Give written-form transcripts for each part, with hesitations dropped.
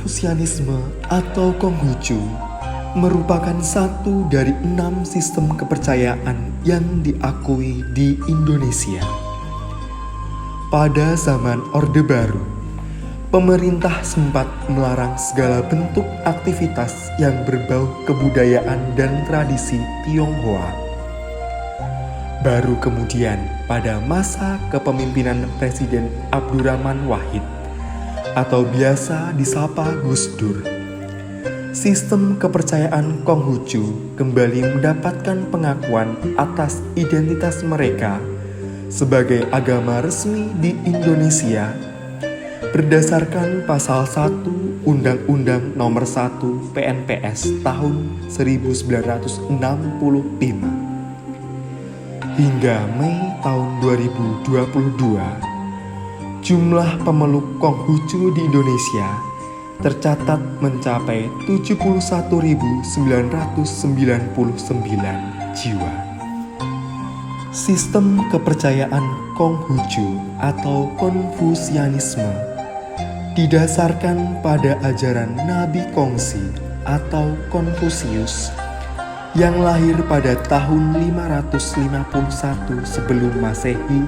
Konfusianisme atau Konghucu merupakan satu dari 6 sistem kepercayaan yang diakui di Indonesia. Pada zaman Orde Baru, pemerintah sempat melarang segala bentuk aktivitas yang berbau kebudayaan dan tradisi Tionghoa. Baru kemudian pada masa kepemimpinan Presiden Abdurrahman Wahid atau biasa disapa Gus Dur, sistem kepercayaan Konghucu kembali mendapatkan pengakuan atas identitas mereka sebagai agama resmi di Indonesia berdasarkan pasal 1 Undang-Undang Nomor 1 PNPS tahun 1965. Hingga Mei tahun 2022, jumlah pemeluk Konghucu di Indonesia tercatat mencapai 71.999 jiwa. Sistem kepercayaan Konghucu atau Konfusianisme didasarkan pada ajaran Nabi Kongsi atau Konfusius yang lahir pada tahun 551 sebelum Masehi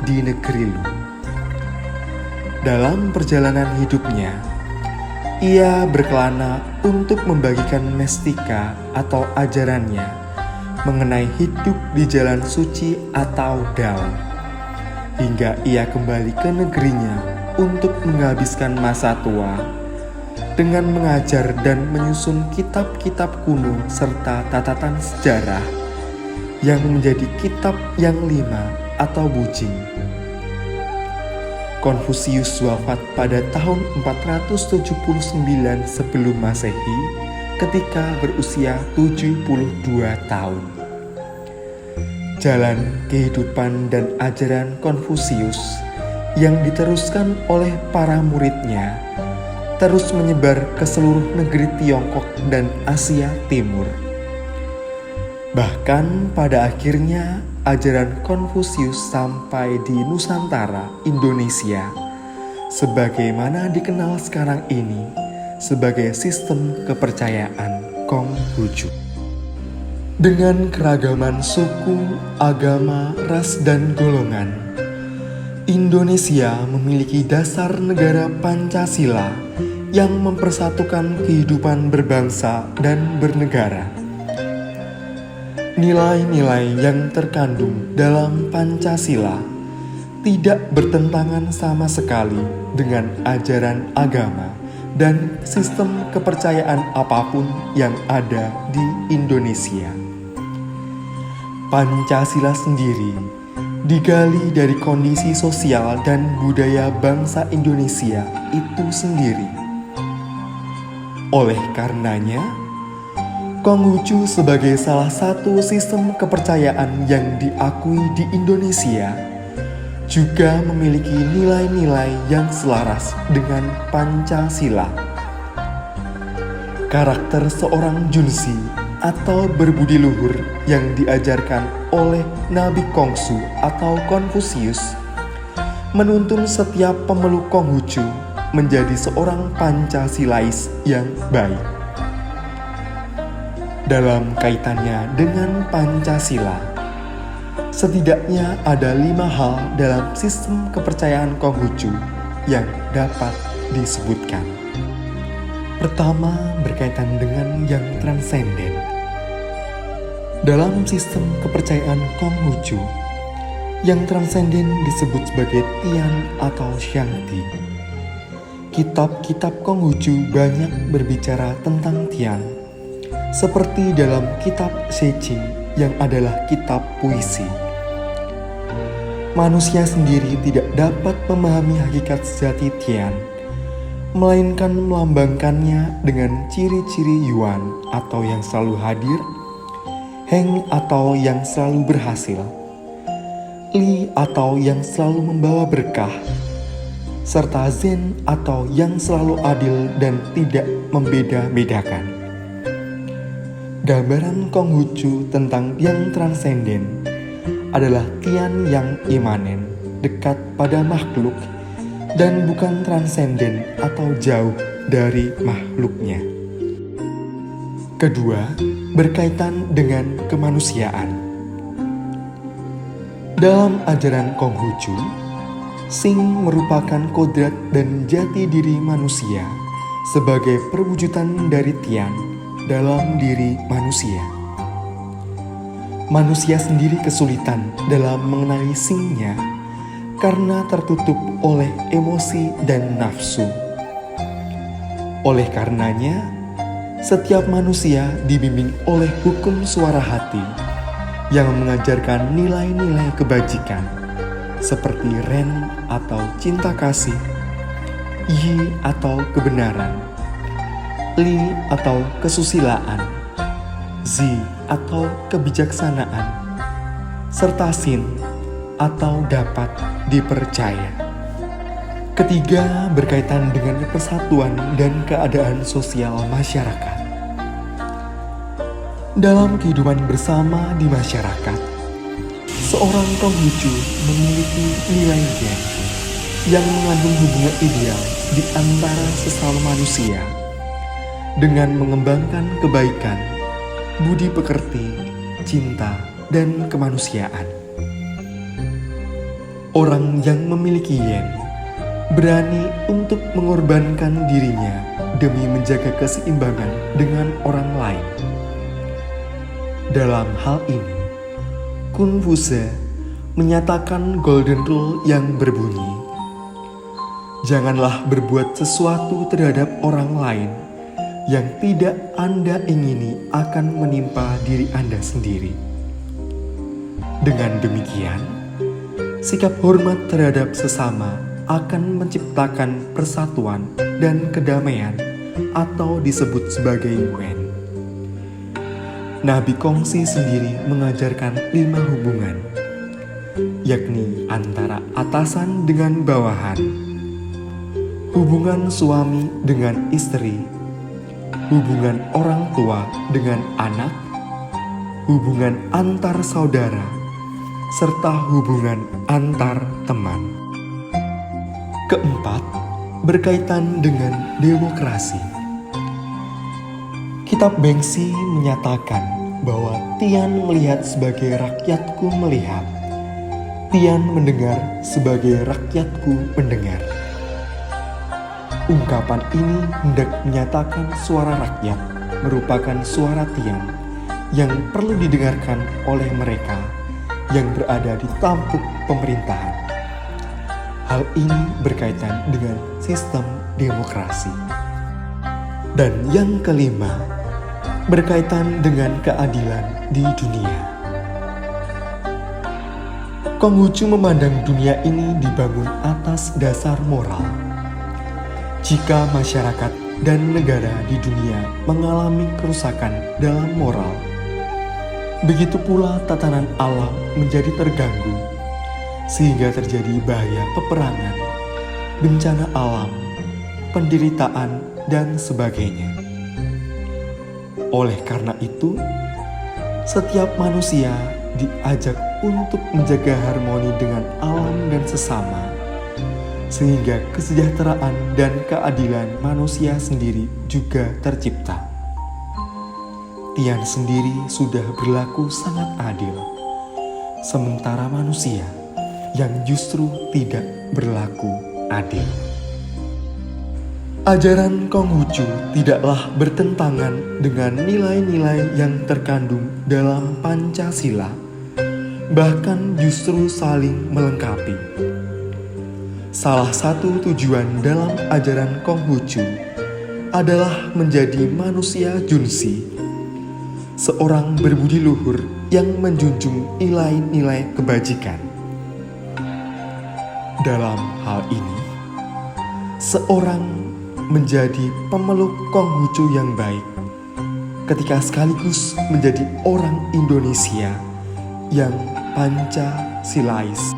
di negeri Lu. Dalam perjalanan hidupnya, ia berkelana untuk membagikan mestika atau ajarannya mengenai hidup di jalan suci atau Dao, hingga ia kembali ke negerinya untuk menghabiskan masa tua dengan mengajar dan menyusun kitab-kitab kuno serta catatan sejarah yang menjadi kitab yang 5 atau Bujing. Konfusius wafat pada tahun 479 sebelum Masehi ketika berusia 72 tahun. Jalan kehidupan dan ajaran Konfusius yang diteruskan oleh para muridnya terus menyebar ke seluruh negeri Tiongkok dan Asia Timur. Bahkan pada akhirnya ajaran Konfusius sampai di Nusantara, Indonesia, sebagaimana dikenal sekarang ini sebagai sistem kepercayaan Konghucu. Dengan keragaman suku, agama, ras, dan golongan, Indonesia memiliki dasar negara Pancasila yang mempersatukan kehidupan berbangsa dan bernegara. Nilai-nilai yang terkandung dalam Pancasila tidak bertentangan sama sekali dengan ajaran agama dan sistem kepercayaan apapun yang ada di Indonesia. Pancasila sendiri digali dari kondisi sosial dan budaya bangsa Indonesia itu sendiri. Oleh karenanya, Konghucu sebagai salah satu sistem kepercayaan yang diakui di Indonesia juga memiliki nilai-nilai yang selaras dengan Pancasila. Karakter seorang Junsi atau berbudi luhur yang diajarkan oleh Nabi Kongsu atau Konfusius menuntun setiap pemeluk Konghucu menjadi seorang Pancasilais yang baik. Dalam kaitannya dengan Pancasila, setidaknya ada 5 hal dalam sistem kepercayaan Konghucu yang dapat disebutkan. Pertama, berkaitan dengan yang transenden. Dalam sistem kepercayaan Konghucu, yang transenden disebut sebagai Tian atau Shangti. Kitab-kitab Konghucu banyak berbicara tentang Tian, seperti dalam kitab Shijing yang adalah kitab puisi. Manusia sendiri tidak dapat memahami hakikat sejati Tian, melainkan melambangkannya dengan ciri-ciri Yuan atau yang selalu hadir, Heng atau yang selalu berhasil, Li atau yang selalu membawa berkah, serta Zen atau yang selalu adil dan tidak membeda-bedakan. Gambaran Konghucu tentang yang transenden adalah Tian yang imanen, dekat pada makhluk, dan bukan transenden atau jauh dari makhluknya. Kedua, berkaitan dengan kemanusiaan. Dalam ajaran Konghucu, Sing merupakan kodrat dan jati diri manusia sebagai perwujudan dari Tian dalam diri manusia. Manusia sendiri kesulitan dalam mengenali Sing-nya karena tertutup oleh emosi dan nafsu. Oleh karenanya, setiap manusia dibimbing oleh hukum suara hati yang mengajarkan nilai-nilai kebajikan seperti Ren atau cinta kasih, Yi atau kebenaran, Li atau kesusilaan, Zi atau kebijaksanaan, serta Sin atau dapat dipercaya. Ketiga, berkaitan dengan persatuan dan keadaan sosial masyarakat. Dalam kehidupan bersama di masyarakat, seorang Konghucu memiliki nilai Yen yang mengandung hubungan ideal di antara sesama manusia dengan mengembangkan kebaikan, budi pekerti, cinta, dan kemanusiaan. Orang yang memiliki Yen berani untuk mengorbankan dirinya demi menjaga keseimbangan dengan orang lain. Dalam hal ini, Confucius menyatakan Golden Rule yang berbunyi, janganlah berbuat sesuatu terhadap orang lain yang tidak Anda ingini akan menimpa diri Anda sendiri. Dengan demikian, sikap hormat terhadap sesama akan menciptakan persatuan dan kedamaian atau disebut sebagai Wen. Nabi Kongsi sendiri mengajarkan 5 hubungan, yakni antara atasan dengan bawahan, hubungan suami dengan istri, hubungan orang tua dengan anak, hubungan antar saudara, serta hubungan antar teman. Keempat, berkaitan dengan demokrasi. Kitab Bengsi menyatakan bahwa Tian melihat sebagai rakyatku melihat, Tian mendengar sebagai rakyatku mendengar. Ungkapan ini hendak menyatakan suara rakyat merupakan suara Tian yang perlu didengarkan oleh mereka yang berada di tampuk pemerintahan. Hal ini berkaitan dengan sistem demokrasi. Dan yang kelima, berkaitan dengan keadilan di dunia. Konghucu memandang dunia ini dibangun atas dasar moral. Jika masyarakat dan negara di dunia mengalami kerusakan dalam moral, begitu pula tatanan alam menjadi terganggu, sehingga terjadi bahaya peperangan, bencana alam, penderitaan, dan sebagainya. Oleh karena itu, setiap manusia diajak untuk menjaga harmoni dengan alam dan sesama, sehingga kesejahteraan dan keadilan manusia sendiri juga tercipta. Tian sendiri sudah berlaku sangat adil, sementara manusia yang justru tidak berlaku adil. Ajaran Konghucu tidaklah bertentangan dengan nilai-nilai yang terkandung dalam Pancasila, bahkan justru saling melengkapi. Salah satu tujuan dalam ajaran Konghucu adalah menjadi manusia junsi, seorang berbudi luhur yang menjunjung nilai-nilai kebajikan. Dalam hal ini, seorang menjadi pemeluk Konghucu yang baik ketika sekaligus menjadi orang Indonesia yang Pancasilais.